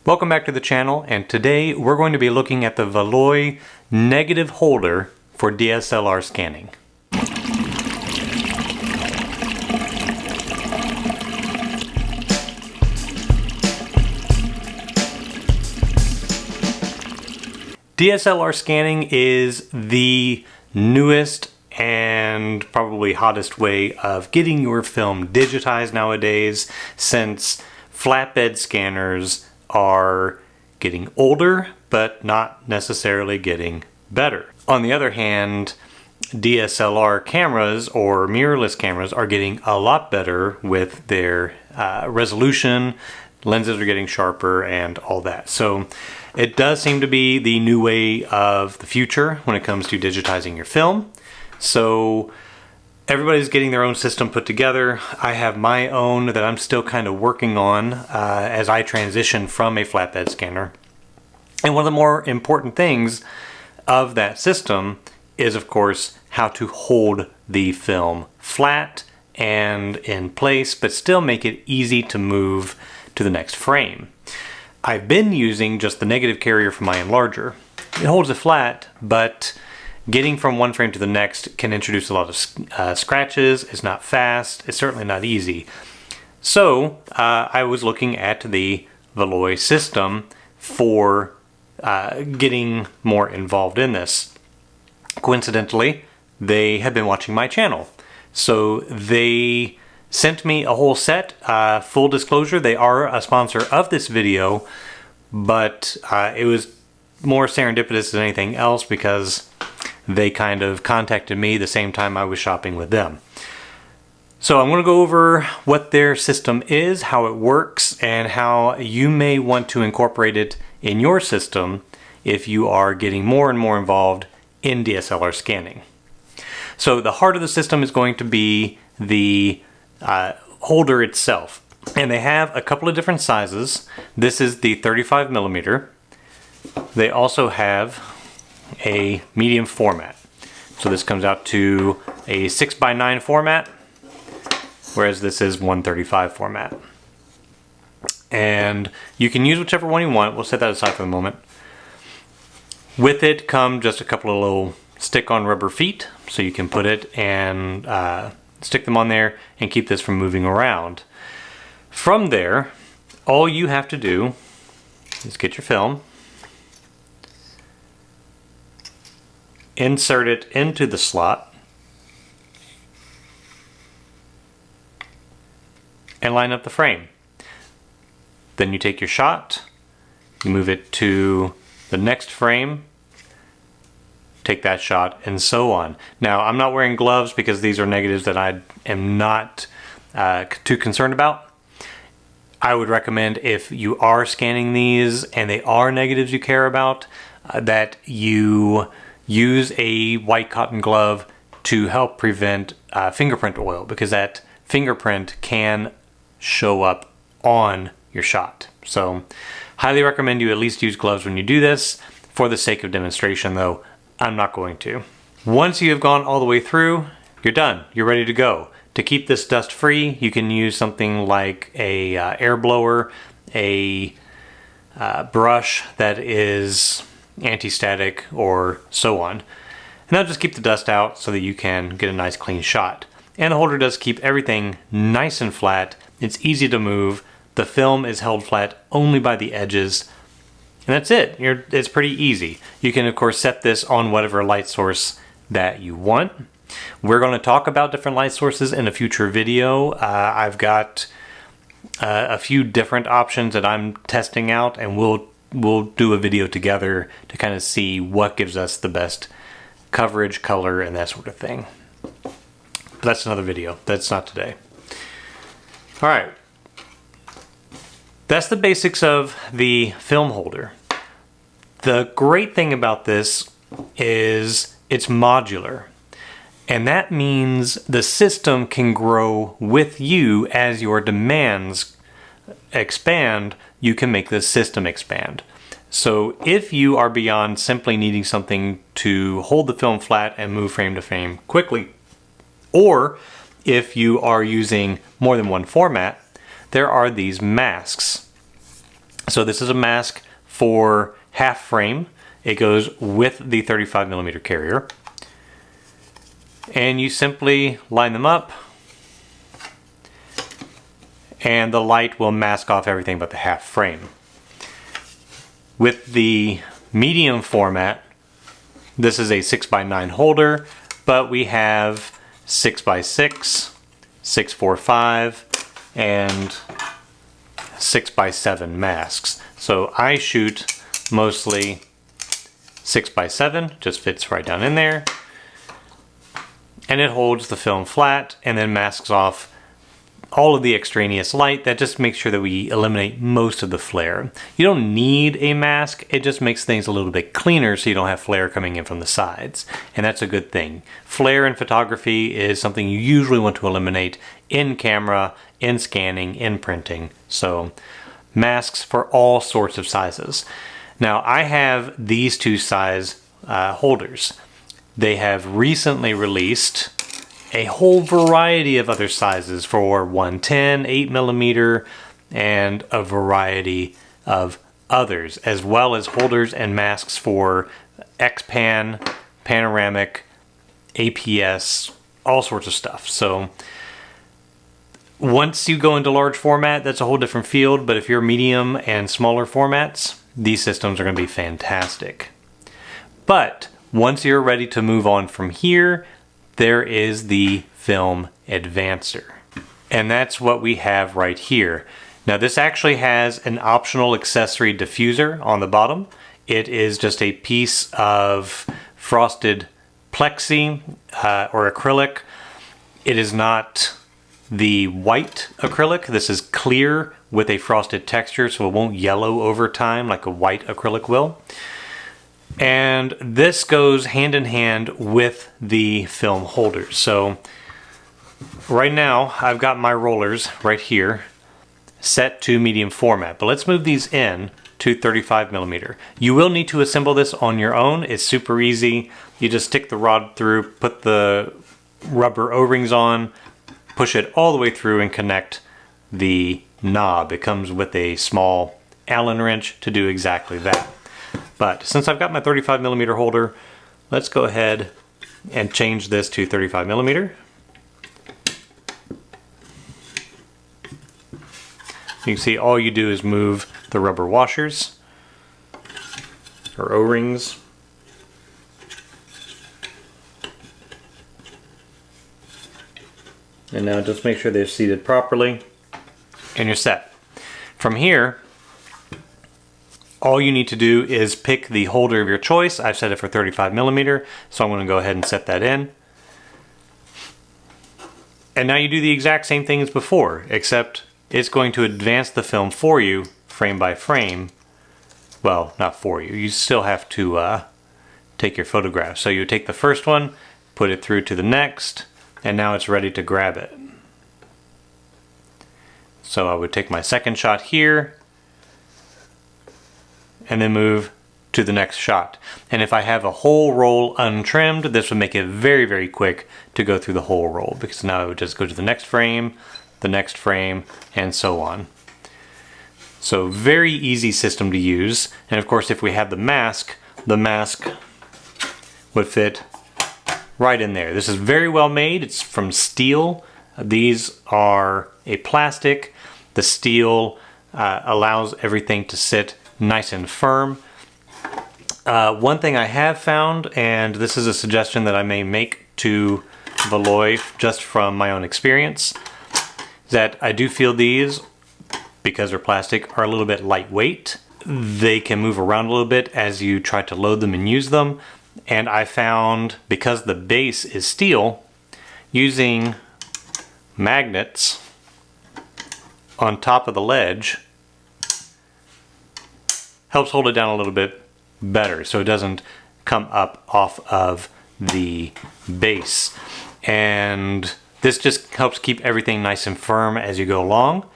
Welcome back to the channel, and today we're going to be looking at the Valoi negative holder for DSLR scanning. DSLR scanning is the newest and probably hottest way of getting your film digitized nowadays, since flatbed scanners are getting older but not necessarily getting better. On the other hand, DSLR cameras or mirrorless cameras are getting a lot better with their resolution. Lenses are getting sharper and all that. So it does seem to be the new way of the future when it comes to digitizing your film. So everybody's getting their own system put together. I have my own that I'm still kind of working on as I transition from a flatbed scanner. And one of the more important things of that system is, of course, how to hold the film flat and in place, but still make it easy to move to the next frame. I've been using just the negative carrier for my enlarger. It holds it flat, but getting from one frame to the next can introduce a lot of scratches. It's not fast. It's certainly not easy. So I was looking at the Valoi system for getting more involved in this. Coincidentally, they have been watching my channel. So they sent me a whole set. Full disclosure, they are a sponsor of this video, but it was more serendipitous than anything else because they kind of contacted me the same time I was shopping with them. So I'm going to go over what their system is, how it works, and how you may want to incorporate it in your system if you are getting more and more involved in DSLR scanning. So the heart of the system is going to be the holder itself. And they have a couple of different sizes. This is the 35mm. They also have a medium format. So this comes out to a 6:9 format, whereas this is 135 format. And you can use whichever one you want. We'll set that aside for the moment. With it come just a couple of little stick-on rubber feet, so you can put it and stick them on there and keep this from moving around. From there, all you have to do is get your film, insert it into the slot, and line up the frame. Then you take your shot, you move it to the next frame, take that shot, and so on. Now, I'm not wearing gloves because these are negatives that I am not too concerned about. I would recommend, if you are scanning these and they are negatives you care about, that you use a white cotton glove to help prevent fingerprint oil, because that fingerprint can show up on your shot. So highly recommend you at least use gloves when you do this. For the sake of demonstration though, I'm not going to. Once you have gone all the way through, you're done. You're ready to go. To keep this dust free, you can use something like a air blower, a brush that is anti-static, or so on. And that'll just keep the dust out so that you can get a nice clean shot. And the holder does keep everything nice and flat. It's easy to move. The film is held flat only by the edges. And that's it. It's pretty easy. You can of course set this on whatever light source that you want. We're going to talk about different light sources in a future video. I've got a few different options that I'm testing out, and we'll do a video together to kind of see what gives us the best coverage, color, and that sort of thing. But that's another video. That's not today. All right. That's the basics of the film holder. The great thing about this is it's modular. And that means the system can grow with you as your demands expand. You can make the system expand. So if you are beyond simply needing something to hold the film flat and move frame to frame quickly, or if you are using more than one format, there are these masks. So this is a mask for half frame. It goes with the 35mm carrier. And you simply line them up, and the light will mask off everything but the half frame. With the medium format, this is a 6x9 holder, but we have 6x6, 645, and 6x7 masks. So I shoot mostly 6x7, just fits right down in there. And it holds the film flat and then masks off all of the extraneous light. That just makes sure that we eliminate most of the flare. You don't need a mask, it just makes things a little bit cleaner so you don't have flare coming in from the sides. And that's a good thing. Flare in photography is something you usually want to eliminate in camera, in scanning, in printing. So masks for all sorts of sizes. Now I have these two size holders. They have recently released a whole variety of other sizes for 110, 8mm, and a variety of others, as well as holders and masks for X-Pan, panoramic, APS, all sorts of stuff. So once you go into large format, that's a whole different field, but if you're medium and smaller formats, these systems are going to be fantastic. But once you're ready to move on from here, there is the film advancer. And that's what we have right here. Now this actually has an optional accessory diffuser on the bottom. It is just a piece of frosted plexi or acrylic. It is not the white acrylic. This is clear with a frosted texture, so it won't yellow over time like a white acrylic will. And this goes hand in hand with the film holders. So right now I've got my rollers right here set to medium format, but let's move these in to 35mm. You will need to assemble this on your own. It's super easy. You just stick the rod through, put the rubber O-rings on, push it all the way through and connect the knob. It comes with a small Allen wrench to do exactly that. But since I've got my 35mm holder, let's go ahead and change this to 35mm. You can see all you do is move the rubber washers or O-rings. And now just make sure they're seated properly and you're set. From here, all you need to do is pick the holder of your choice. I've set it for 35mm, so I'm going to go ahead and set that in. And now you do the exact same thing as before, except it's going to advance the film for you frame by frame. Well, not for you. You still have to take your photograph. So you take the first one, put it through to the next, and now it's ready to grab it. So I would take my second shot here, and then move to the next shot. And if I have a whole roll untrimmed, this would make it very, very quick to go through the whole roll, because now I would just go to the next frame, and so on. So very easy system to use. And of course, if we have the mask would fit right in there. This is very well made. It's from steel. These are a plastic. The steel allows everything to sit nice and firm. One thing I have found, and this is a suggestion that I may make to Valoi just from my own experience, that I do feel these, because they're plastic, are a little bit lightweight. They can move around a little bit as you try to load them and use them. And I found, because the base is steel, using magnets on top of the ledge helps hold it down a little bit better, so it doesn't come up off of the base. And this just helps keep everything nice and firm as you go along.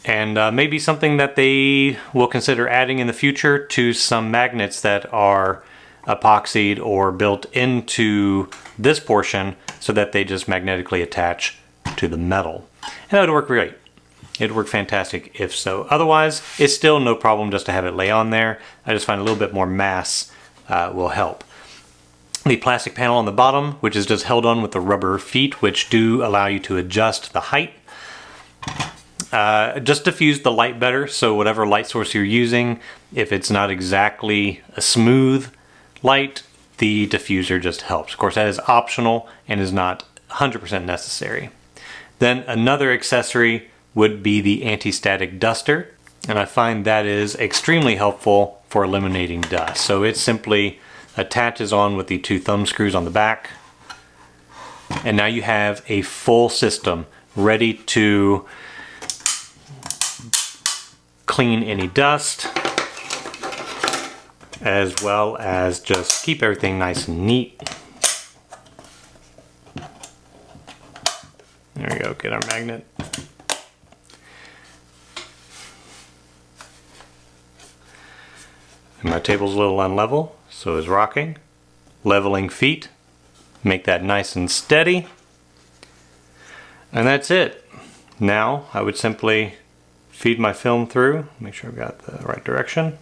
And maybe something that they will consider adding in the future to some magnets that are epoxied or built into this portion, so that they just magnetically attach to the metal. And that would work great. it'd work fantastic if so. Otherwise, it's still no problem just to have it lay on there. I just find a little bit more mass will help. The plastic panel on the bottom, which is just held on with the rubber feet, which do allow you to adjust the height. Just diffuse the light better, so whatever light source you're using, if it's not exactly a smooth light, the diffuser just helps. Of course, that is optional and is not 100% necessary. Then another accessory would be the anti-static duster, and I find that is extremely helpful for eliminating dust. So it simply attaches on with the 2 thumb screws on the back, and now you have a full system ready to clean any dust, as well as just keep everything nice and neat. There we go, get our magnet. And my table's a little unlevel, so is rocking. Leveling feet, make that nice and steady. And that's it. Now I would simply feed my film through, make sure I've got the right direction.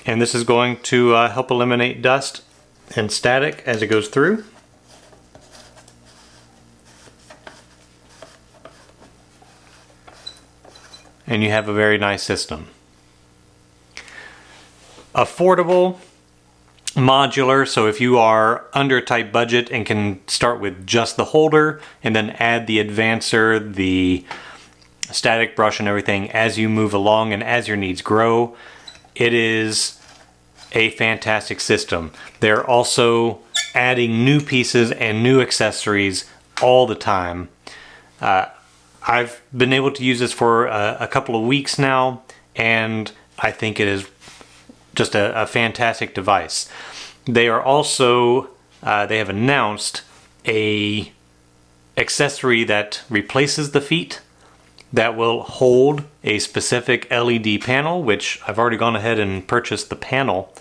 And this is going to help eliminate dust and static as it goes through. And you have a very nice system. Affordable, modular, so if you are under a tight budget and can start with just the holder and then add the advancer, the static brush and everything as you move along and as your needs grow, it is a fantastic system. They're also adding new pieces and new accessories all the time. I've been able to use this for a couple of weeks now, and I think it is just a fantastic device. They are also, they have announced a accessory that replaces the feet that will hold a specific LED panel, which I've already gone ahead and purchased the panel.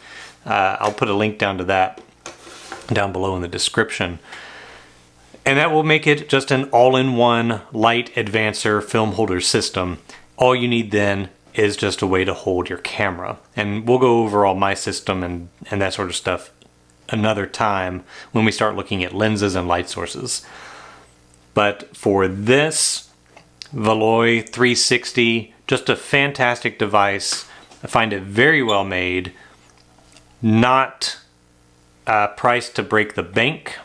I'll put a link down to that down below in the description. And that will make it just an all-in-one light advancer film holder system. All you need then is just a way to hold your camera. And we'll go over all my system and that sort of stuff another time when we start looking at lenses and light sources. But for this Valoi 360, just a fantastic device. I find it very well made, not priced to break the bank,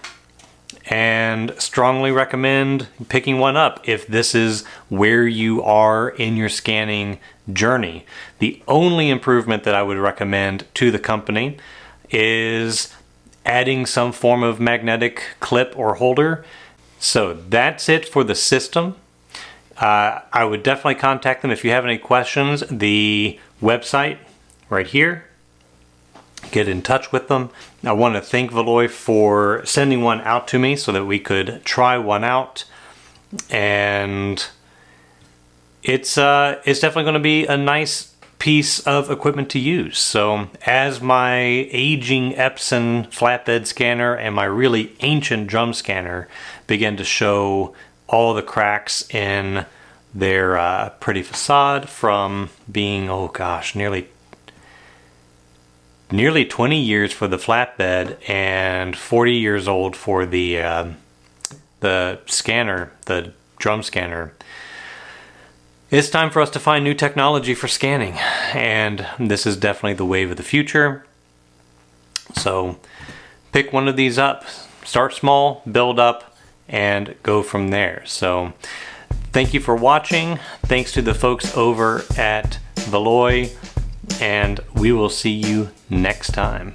and strongly recommend picking one up if this is where you are in your scanning journey. The only improvement that I would recommend to the company is adding some form of magnetic clip or holder. So that's it for the system. I would definitely contact them if you have any questions. The website right here. Get in touch with them. I want to thank Valoi for sending one out to me so that we could try one out. And it's definitely going to be a nice piece of equipment to use. So as my aging Epson flatbed scanner and my really ancient drum scanner begin to show all the cracks in their pretty facade from being, oh gosh, nearly 20 years for the flatbed and 40 years old for the scanner, the drum scanner. It's time for us to find new technology for scanning, and this is definitely the wave of the future. So pick one of these up, start small, build up, and go from there. So thank you for watching. Thanks to the folks over at Valoi, and we will see you next time.